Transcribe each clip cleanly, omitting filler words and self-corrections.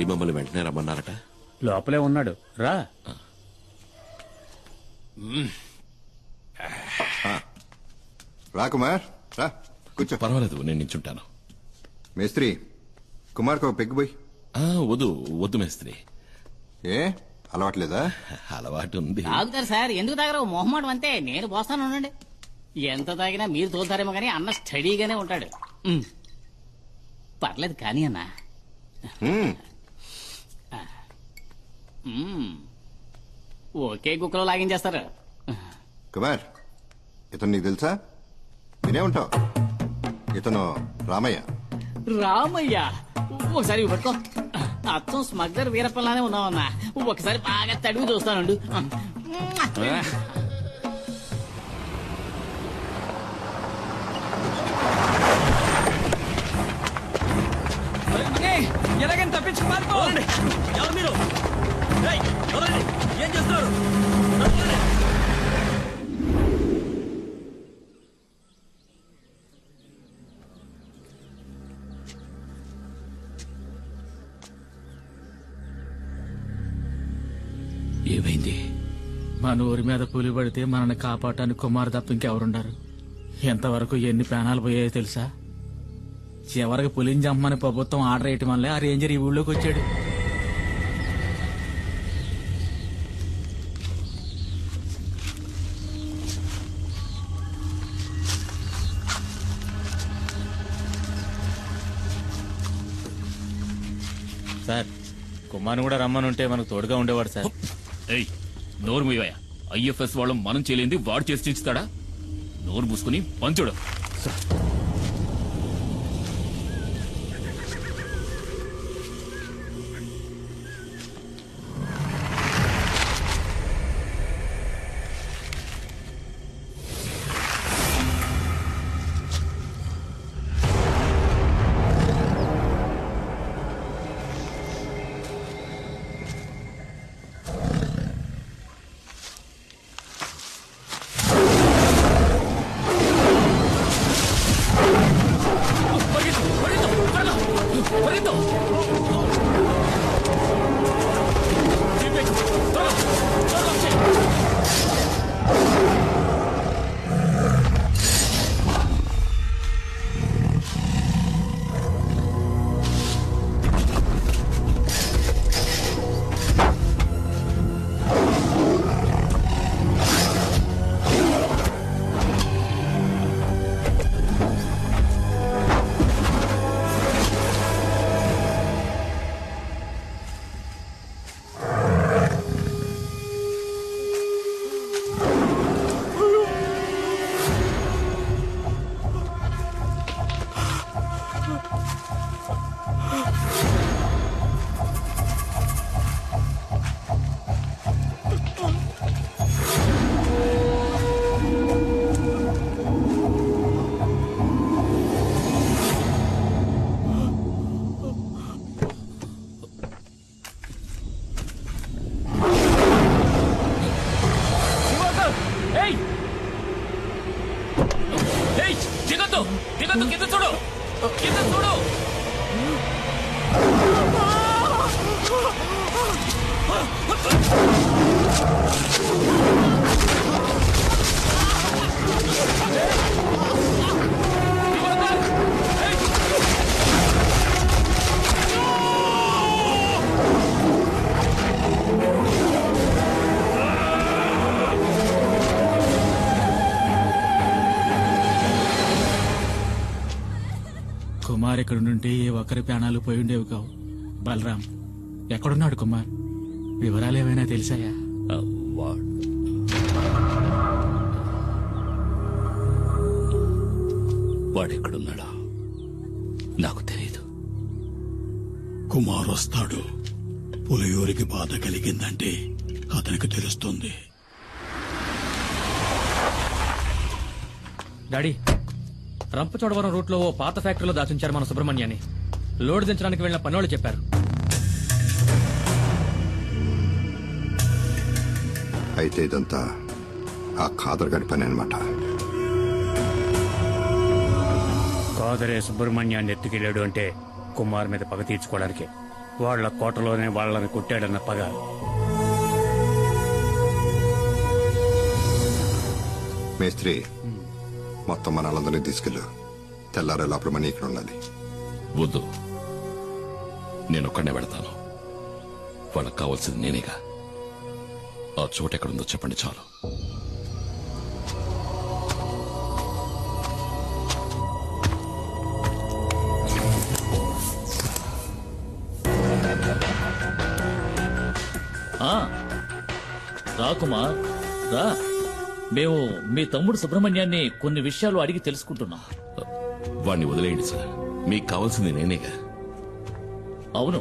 Daddy మమ్మల్ని వెంటనే రమ్మన్నారట. లోపలే ఉన్నాడు, రా. రా కుమార్, రా కూర్చో. పర్వాలేదు, నేను నించుంటాను. మేస్త్రి, కుమార్కి ఒక పెగ్గు పోయి. వద్దు వద్దు మేస్త్రి. ఏ అలవాట్లేదా? అలవాటు ఉంది. తాగుతారు సార్, ఎందుకు తాగరు? మొహమాటం అంతే. నేను పోస్తాను ఉండండి. ఎంత తాగినా మీరు తోలుతారేమో కానీ అన్న స్టడీగానే ఉంటాడు. పర్లేదు కానీ అన్న. ఒకే కుక్కలో లాగించేస్తారు. కుమార్, ఇతను నీకు తెలుసా? వినే ఉంటావు. ఇతను రామయ్య. రామయ్య? ఒకసారి ఇవి పట్టుకో. అచ్చం స్మగ్లర్ వీరప్పలానే ఉన్నావన్నా. ఒకసారి బాగా తడివి చూస్తానండు. ఎలాగైనా తప్పించి పారిపోవాలి. ఎవరు మీరు? ఏం చేస్తున్నారు? ఏమైంది? మన ఊరి మీద పులి పడితే మనల్ని కాపాడటానికి కుమార్ తప్ప ఇంకెవరుండారు? ఎంతవరకు ఎన్ని ప్రాణాలు పోయాయో తెలుసా? చివరికి పులిని చంపమని ప్రభుత్వం ఆర్డర్ వేయటం వల్లే ఆ రేంజర్ ఈ ఊళ్ళోకి వచ్చాడు. సార్, కుమార్ని కూడా రమ్మని ఉంటే మనకు తోడుగా ఉండేవాడు సార్. ఏయ్, నోరు మూయవయ్యా. ఐఎఫ్ఎస్ వాళ్ళు మనం చేయలేంది వాడు చేసి చించుతాడా? నోరు మూసుకుని పంచుడు. దిగద్దు, కింద చూడు, కింద చూడు. కుమార్ ఇక్కడ నుండి ఏ ఒక్కరి ప్రాణాలు పోయి ఉండేవి కావు. బలరాం ఎక్కడున్నాడు? కుమార్ వివరాలు ఏమైనా తెలిసాయా? వాడెక్కడున్నాడా నాకు తెలియదు. కుమార్ వస్తాడు. పులియూరికి బాధ కలిగిందంటే అతనికి తెలుస్తుంది. డాడీ, రంపచోడవరం రూట్ లో ఓ పాత ఫ్యాక్టరీలో దాచుంచారు మన సుబ్రహ్మణ్యాన్ని. లోడ్ దించడానికి వెళ్లిన పనోళ్ళు చెప్పారు. అయితే ఇదంతా ఆ ఖాదర్ గడి పని అనమాట. కాదరే సుబ్రహ్మణ్యాన్ని ఎత్తుకెళ్ళాడు అంటే కుమార్ మీద పగ తీర్చుకోవడానికి. వాళ్ళ కోటలోనే వాళ్ళని కొట్టాడన్న పగ. మేస్త్రి మొత్తం మన వాళ్ళందరినీ తీసుకెళ్ళు. తెల్లారే లోపల మనీ ఇక్కడ ఉండాలి. వద్దు, నేనొక్కడనే వెళతాను. వాళ్ళకి కావాల్సింది నేనేగా. ఆ చోటు ఎక్కడుందో చెప్పండి చాలు. రా కుమార్ రా. మేము మీ తమ్ముడు సుబ్రహ్మణ్యాన్ని కొన్ని విషయాలు అడిగి తెలుసుకుంటున్నాం. వాణ్ణి వదిలేయండి సార్, మీకు కావాల్సింది నేనేగా. అవును,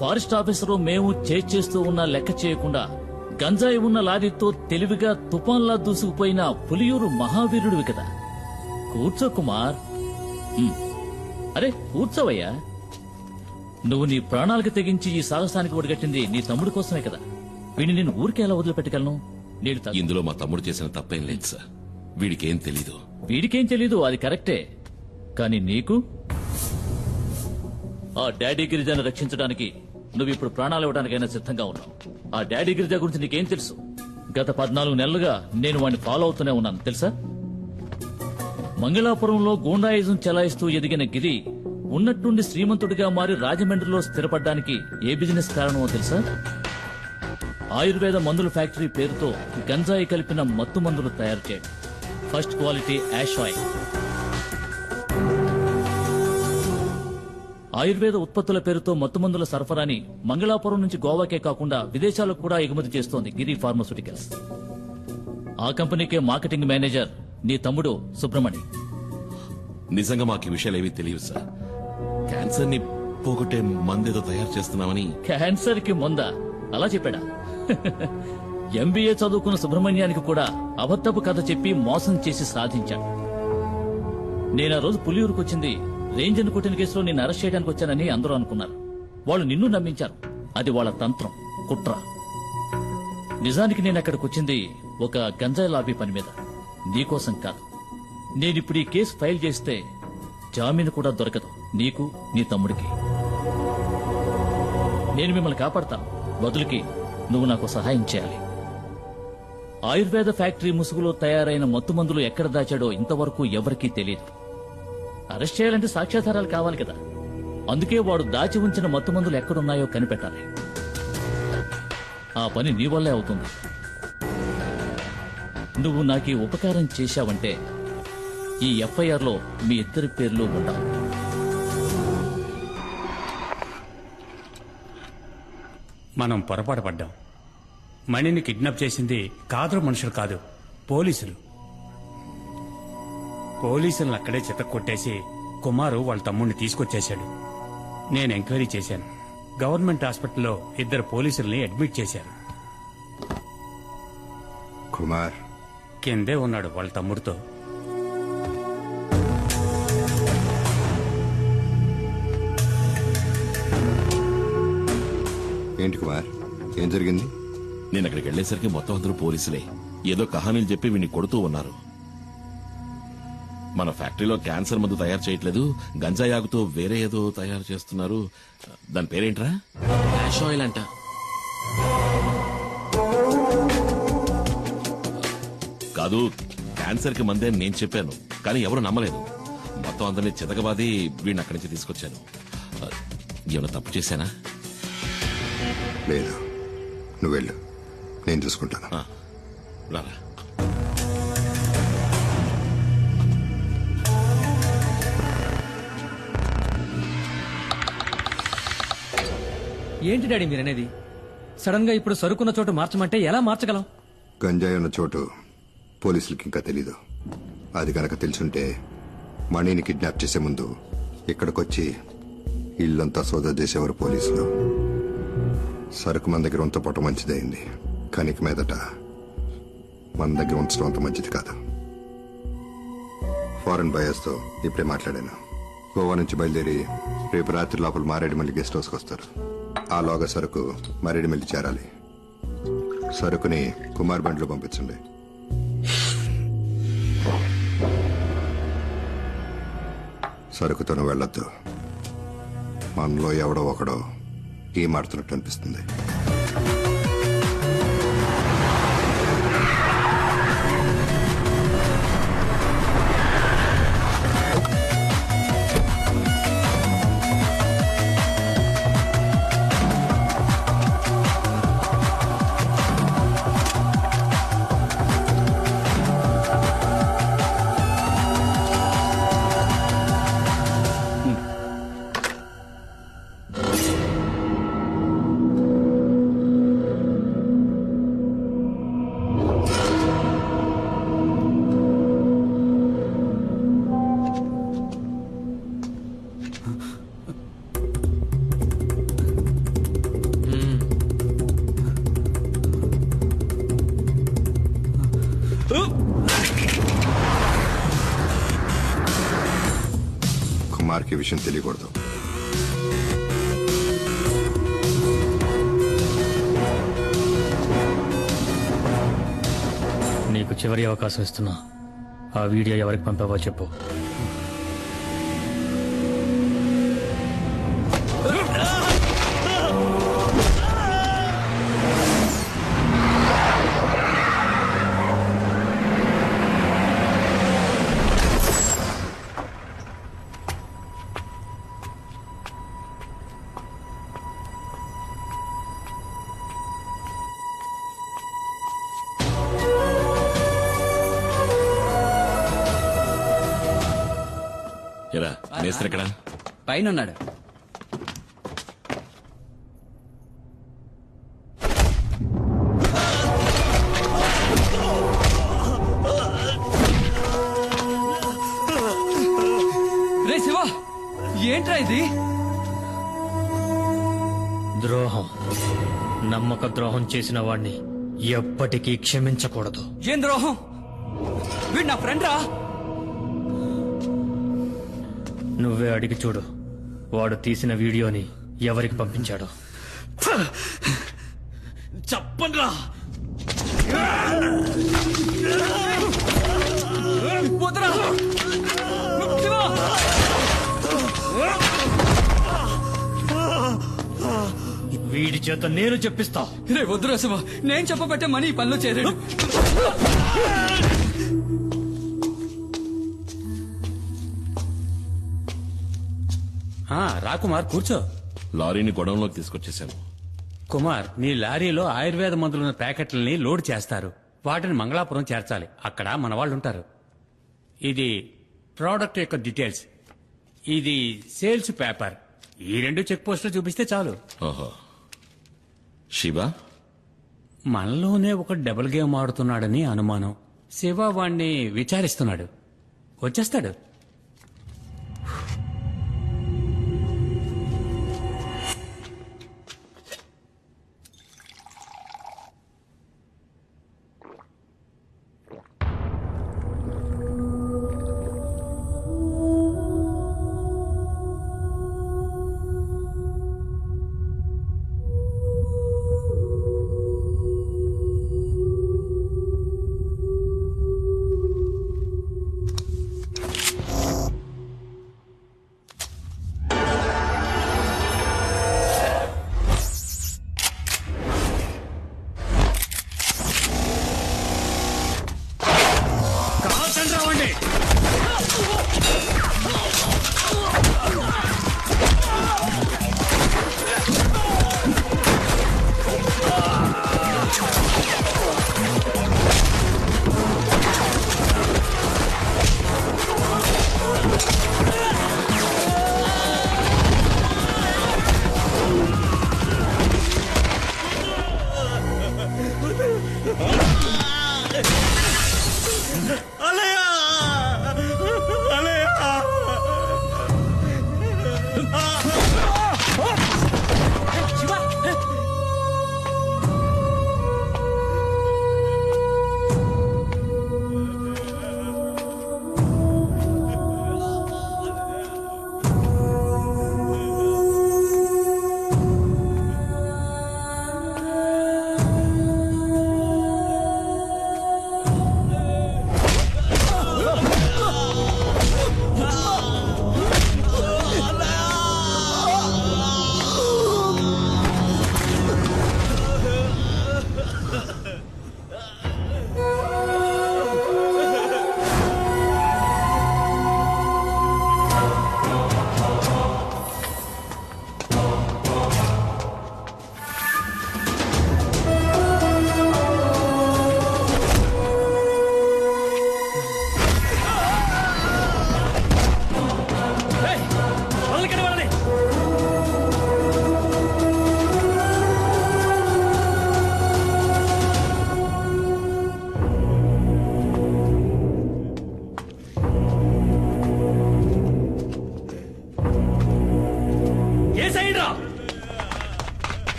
ఫారెస్ట్ ఆఫీసరు మేము చేస్తూ ఉన్న లెక్క చేయకుండా గంజాయి ఉన్న లారీతో తెలివిగా తుఫాన్లా దూసుకుపోయిన పులియూరు మహావీరుడివి కదా. కూర్చో కుమార్. అరే కూర్చోవయ్యా. నువ్వు నీ ప్రాణాలకు తెగించి ఈ సాహసానికి ఒడిగట్టింది నీ తమ్ముడి కోసమే కదా. వీడిని నేను ఊరికే ఎలా వదిలిపెట్టగలను? ఇందులో మా తమ్ముడు చేసిన తప్పేం లేదు సార్. వీడికేం తెలీదు. వీడికేం తెలీదు, అది కరెక్టే. కానీ నీకు ఆ డాడీ గిరిజాను రక్షించడానికి నువ్వు ఇప్పుడు ప్రాణాలు ఇవ్వడానికైనా సిద్ధంగా ఉన్నావు. ఆ డాడీ గిరిజా గురించి నీకేం తెలుసు? గత 14 నెలలుగా నేను వాడిని ఫాలో అవుతూనే ఉన్నాను తెలుసా. మంగళాపురంలో గూండాయిజం చెలాయిస్తూ ఎదిగిన గిరి ఉన్నట్టుండి శ్రీమంతుడిగా మారి రాజమండ్రిలో స్థిరపడ్డానికి ఏ బిజినెస్ కారణమో తెలుసా? ఆయుర్వేద మందుల ఫ్యాక్టరీ పేరుతో గంజాయి కలిపిన మత్తు మందులు తయారు చేయడం. First quality hash oil. ఆయుర్వేద ఉత్పత్తుల పేరుతో మత్తుమందుల సరఫరాని మంగళాపురం నుంచి గోవాకే కాకుండా విదేశాలకు కూడా ఎగుమతి చేస్తోంది గిరి ఫార్మాస్యూటికల్స్. ఆ కంపెనీకే మార్కెటింగ్ మేనేజర్ నీ తమ్ముడు సుబ్రహ్మణి. నిజంగా మాకు ఈ విషయాలు ఏవీ తెలియదు సార్. క్యాన్సర్ ని పోగొట్టే మందేదో తయారు చేస్తున్నామని. క్యాన్సర్ కి మందా? అలా చెప్పాడా? ఎంబీఏ చదువుకున్న సుబ్రహ్మణ్యానికి కూడా అబద్ధపు కథ చెప్పి మోసం చేసి సాధించాడు. నేను ఆ రోజు పులియూరుకు వచ్చింది రేంజర్ కొట్టిన కేసులో నిన్ను అరెస్ట్ చేయడానికి వచ్చానని అందరూ అనుకున్నారు. వాళ్ళు నిన్ను నమ్మించారు. అది వాళ్ళ తంత్రం, కుట్ర. నిజానికి నేను అక్కడికి వచ్చింది ఒక గంజాయి లాబీ పని మీద, నీకోసం కాదు. నేనిప్పుడు ఈ కేసు ఫైల్ చేస్తే జామీను కూడా దొరకదు నీకు, నీ తమ్ముడికి. నేను మిమ్మల్ని కాపాడతాను. బదులుకి నువ్వు నాకు సహాయం చేయాలి. ఆయుర్వేద ఫ్యాక్టరీ ముసుగులో తయారైన మత్తుమందులు ఎక్కడ దాచాడో ఇంతవరకు ఎవరికీ తెలియదు. అరెస్ట్ చేయాలంటే సాక్ష్యాధారాలు కావాలి కదా. అందుకే వాడు దాచి ఉంచిన మత్తుమందులు ఎక్కడున్నాయో కనిపెట్టాలి. ఆ పని నీ వల్లే అవుతుంది. నువ్వు నాకు ఈ ఉపకారం చేశావంటే ఈ ఎఫ్ఐఆర్ లో మీ ఇద్దరి పేర్లు ఉండవు. మనం పొరపాటు పడ్డాం. మణిని కిడ్నాప్ చేసింది కాదరు మనుషులు కాదు, పోలీసులు. పోలీసులను అక్కడే చితక్కొట్టేసి కుమారు వాళ్ళ తమ్ముడిని తీసుకొచ్చేశాడు. నేను ఎంక్వైరీ చేశాను. గవర్నమెంట్ హాస్పిటల్లో 2 పోలీసుల్ని అడ్మిట్ చేశారు. కుమార్ కిందే ఉన్నాడు వాళ్ళ తమ్ముడితో. ఏంటి కుమార్, ఏం జరిగింది? నేను అక్కడికి వెళ్లేసరికి మొత్తం అందరూ పోలీసులే. ఏదో కహానీలు చెప్పి వీడిని కొడుతూ ఉన్నారు. మన ఫ్యాక్టరీలో క్యాన్సర్ మందు తయారు చేయట్లేదు, గంజాయి ఆగుతో వేరే ఏదో తయారు చేస్తున్నారు. దాని పేరేంట్రా? యాష్ ఆయిల్ అంట. కాదు, క్యాన్సర్ కి మందే నేను చెప్పాను, కానీ ఎవరు నమ్మలేదు. మొత్తం అందరినీ చితకబాది వీడిని అక్కడి నుంచి తీసుకొచ్చాను. ఏమైనా తప్పు చేశానా? లేదు, నువ్వు వెళ్ళు, నేను చూసుకుంటాను. రారా. ఏంటి డాడీ మీరనేది? సడన్ గా ఇప్పుడు సరుకున్న చోటు మార్చమంటే ఎలా మార్చగలం? గంజాయి ఉన్న చోటు పోలీసులకి ఇంకా తెలీదు. అది కనుక తెలుసుంటే మణిని కిడ్నాప్ చేసే ముందు ఇక్కడికొచ్చి ఇల్లంతా సోదా చేసేవారు పోలీసులు. సరుకు మన దగ్గర ఉంచపోవటం మంచిదైంది, కానీ ఇక మీదట మన దగ్గర ఉంచడం అంత మంచిది కాదు. ఫారెన్ బయర్స్తో ఇప్పుడే మాట్లాడాను. గోవా నుంచి బయలుదేరి రేపు రాత్రి లోపల మారేడుమల్లి గెస్ట్ హౌస్కి వస్తారు. ఆలోగా సరుకు మారేడుమల్లి చేరాలి. సరుకుని కుమార్ బండ్లో పంపించండి. సరుకుతోనే వెళ్ళొద్దు. మనలో ఎవడో ఒకడో గేమ్ ఆడుతున్నట్టు అనిపిస్తుంది. కుమార్కి విషయం తెలియకూడదు. నీకు చివరి అవకాశం ఇస్తున్నా. ఆ వీడియో ఎవరికి పంపావో చెప్పు. ఎరా మేస్త్రి ఎక్కడ? పైన ఉన్నాడు. రే శివ, ఏంట్రా ఇది? ద్రోహం, నమ్మక ద్రోహం చేసిన వాణ్ణి ఎప్పటికీ క్షమించకూడదు. ఏం ద్రోహం? వీడు నా ఫ్రెండ్ రా. నువ్వే అడిగి చూడు, వాడు తీసిన వీడియోని ఎవరికి పంపించాడో. చెప్పండ్రా. వదరా. శివ! వీడి చేత నేను చెప్పిస్తా. రే వద్దురా శివ, నేను చెప్పబట్టే మనీ ఈ పనిలో చేరాడు. రా కుమార్, కూర్చో. లారీని గొడవంలోకి తీసుకొచ్చేసాను. కుమార్, నీ లారీలో ఆయుర్వేద మందులున్న ప్యాకెట్లని లోడ్ చేస్తారు. వాటిని మంగళాపురం చేర్చాలి. అక్కడ మన వాళ్ళు ఉంటారు. ఇది ప్రోడక్ట్ యొక్క డీటెయిల్స్, ఇది సేల్స్ పేపర్. ఈ 2 చెక్ పోస్టులు చూపిస్తే చాలు. ఓహో. శివ మనలోనే ఒక డబుల్ గేమ్ ఆడుతున్నాడని అనుమానం. శివ వాణ్ణి విచారిస్తున్నాడు. వచ్చేస్తాడు.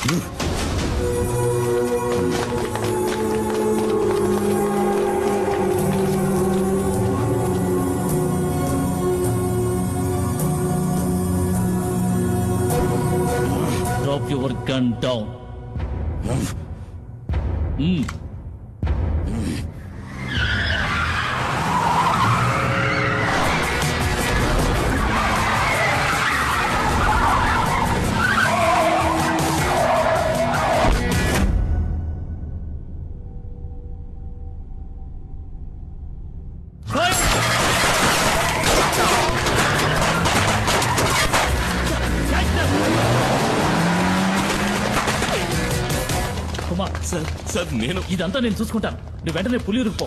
Drop your gun down. Kumar, sir నేను ఇదంతా నేను చూసుకుంటాను. నువ్వు వెంటనే పులియూరుకు పో.